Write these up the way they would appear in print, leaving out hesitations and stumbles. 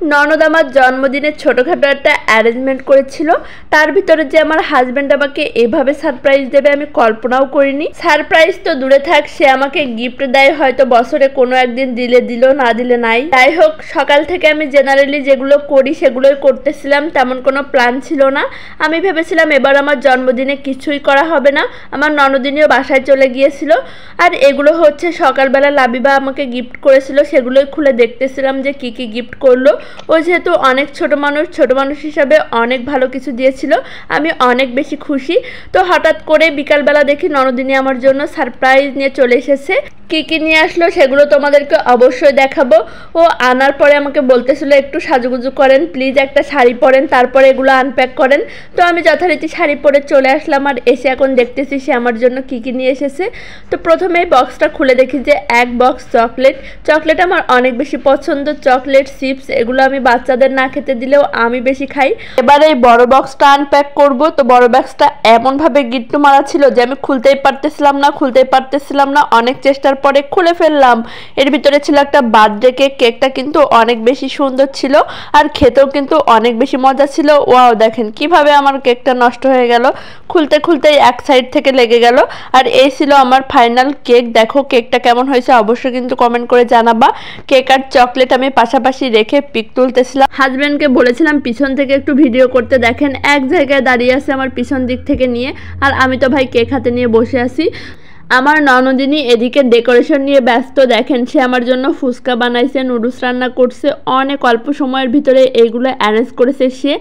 ননদ আমার জন্মদিনে ছোটোখাটো একটা অ্যারেঞ্জমেন্ট করেছিল। তার ভিতরে যে আমার হাজব্যান্ড আমাকে এভাবে সারপ্রাইজ দেবে আমি কল্পনাও করিনি। সারপ্রাইজ তো দূরে থাক, সে আমাকে গিফট দেয় হয়তো বছরে কোনো একদিন, দিলে দিল, না দিলে নাই। যাই হোক, সকাল থেকে আমি জেনারেলি যেগুলো করি সেগুলোই করতেছিলাম, তেমন কোনো প্ল্যান ছিল না। আমি ভেবেছিলাম এবার আমার জন্মদিনে কিছুই করা হবে না। আমার ননদিনীও বাসায় চলে গিয়েছিল। আর এগুলো হচ্ছে সকালবেলা লাবিবা আমাকে গিফট করেছিল, সেগুলোই খুলে দেখতেছিলাম যে কি কি গিফট করলো। ও যেহেতু অনেক ছোট মানুষ হিসাবে অনেক ভালো কিছু দিয়েছিল, আমি অনেক বেশি খুশি। তো হঠাৎ করে বিকালবেলা দেখি ননদিনী আমার জন্য সারপ্রাইজ নিয়ে চলে এসেছে। কি কি নিয়ে আসলো সেগুলো তোমাদেরকে অবশ্যই দেখাবো। ও আনার পরে আমাকে বলতেছিল একটু সাজুগুজু করেন প্লিজ, একটা শাড়ি পরেন, তারপরে এগুলো আনপ্যাক করেন। তো আমি যথারীতি শাড়ি পরে চলে আসলাম, আর এসে এখন দেখতেছি সে আমার জন্য কি কি নিয়ে এসেছে। তো প্রথমেই বক্সটা খুলে দেখি যে এক বক্স চকলেট আমার অনেক বেশি পছন্দ। চকলেট, চিপস এগুলো আমি বাচ্চাদের না খেতে দিলেও আমি বেশি খাই। এবার এই বড় বক্সটা আনপ্যাক করব। তো বড় বক্সটা এমনভাবে গিট্টু মারা ছিল যে আমি খুলতেই পারতেছিলাম না। অনেক চেষ্টার পরে খুলে ফেললাম। এর ভিতরে ছিল একটা বার্থডে কেক। কেকটা কিন্তু অনেক বেশি সুন্দর ছিল আর খেতেও কিন্তু অনেক বেশি মজা ছিল। ওয়াও, দেখেন কিভাবে আমার কেকটা নষ্ট হয়ে গেল, খুলতেই এক সাইড থেকে লেগে গেল। আর এই ছিল আমার ফাইনাল কেক। দেখো কেকটা কেমন হয়েছে অবশ্যই কিন্তু কমেন্ট করে জানাবা। কেক আর চকলেট আমি পাশাপাশি রেখে পিক তুলতেছিলাম। হাজব্যান্ডকে বলেছিলাম পিছন থেকে একটু ভিডিও করতে, দেখেন এক জায়গায় দাঁড়িয়ে আছে আমার পিছন দিক থেকে নিয়ে, আর আমি তো ভাই কেক হাতে নিয়ে বসে আছি। আমার ননদিনী এদিকে ডেকোরেশন নিয়ে ব্যস্ত। দেখেন সে আমার জন্য ফুচকা বানাইছে, নুডলস রান্না করছে, অনেক অল্প সময়ের ভিতরে এইগুলো অ্যারেঞ্জ করেছে। সে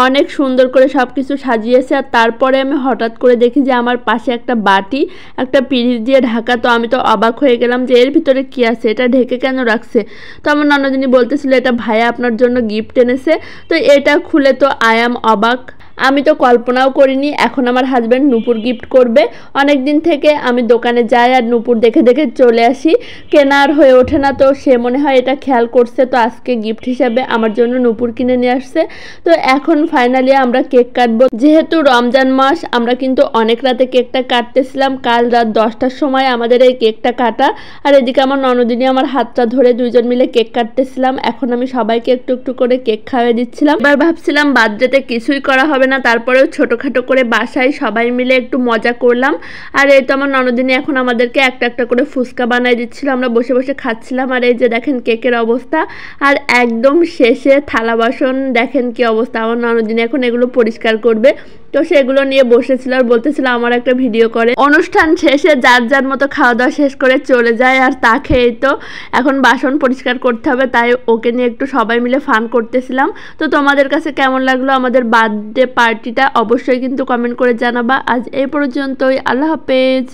অনেক সুন্দর করে সব কিছু সাজিয়েছে। আর তারপরে আমি হঠাৎ করে দেখি যে আমার পাশে একটা বাটি, একটা পিরিচ দিয়ে ঢাকা। তো আমি তো অবাক হয়ে গেলাম যে এর ভিতরে কি আছে, এটা ঢেকে কেন রাখছে। তো আমার ননদিনী বলতেছিল এটা ভাইয়া আপনার জন্য গিফট এনেছে। তো এটা খুলে তো আই অ্যাম অবাক, আমি তো কল্পনাও করিনি এখন আমার হাজব্যান্ড নূপুর গিফট করবে। অনেক দিন থেকে আমি দোকানে যাই আর নূপুর দেখে দেখে চলে আসি, কেনার হয়ে ওঠে না। তো সে মনে হয় এটা খেয়াল করছে, তো আজকে গিফট হিসাবে আমার জন্য নূপুর কিনে নিয়ে আসছে। তো এখন ফাইনালি আমরা কেক কাটবো। যেহেতু রমজান মাস, আমরা কিন্তু অনেক রাতে কেকটা কাটতেছিলাম। কাল রাত 10টার সময় আমাদের এই কেকটা কাটা। আর এদিকে আমার ননদিনী আমার হাতটা ধরে দুইজন মিলে কেক কাটতেছিলাম। এখন আমি সবাইকে একটু একটু করে কেক খাওয়াই দিচ্ছিলাম। এবার ভাবছিলাম বার্থডেতে কিছুই করা হবে না, তারপরেও ছোটোখাটো করে বাসায় সবাই মিলে একটু মজা করলাম। আর এই তো আমার ননদিনী এখন আমাদেরকে একটা একটা করে ফুচকা বানাই দিচ্ছিল, আমরা বসে বসে খাচ্ছিলাম। আর এই যে দেখেন কেকের অবস্থা, আর একদম শেষে থালা বাসন দেখেন কি অবস্থা। আমার ননদিনী এখন এগুলো পরিষ্কার করবে। তো সেগুলো নিয়ে বসেছিল আর বলতেছিল আমার একটা ভিডিও করে। অনুষ্ঠান শেষে যার যার মতো খাওয়া দাওয়া শেষ করে চলে যায়, আর তা খেয়েই তো এখন বাসন পরিষ্কার করতে হবে। তাই ওকে নিয়ে একটু সবাই মিলে ফান করতেছিলাম। তো তোমাদের কাছে কেমন লাগলো আমাদের বার্থডে পার্টিটা অবশ্যই কিন্তু কমেন্ট করে জানাবা। আজ এই পর্যন্তই, আল্লাহ হাফেজ।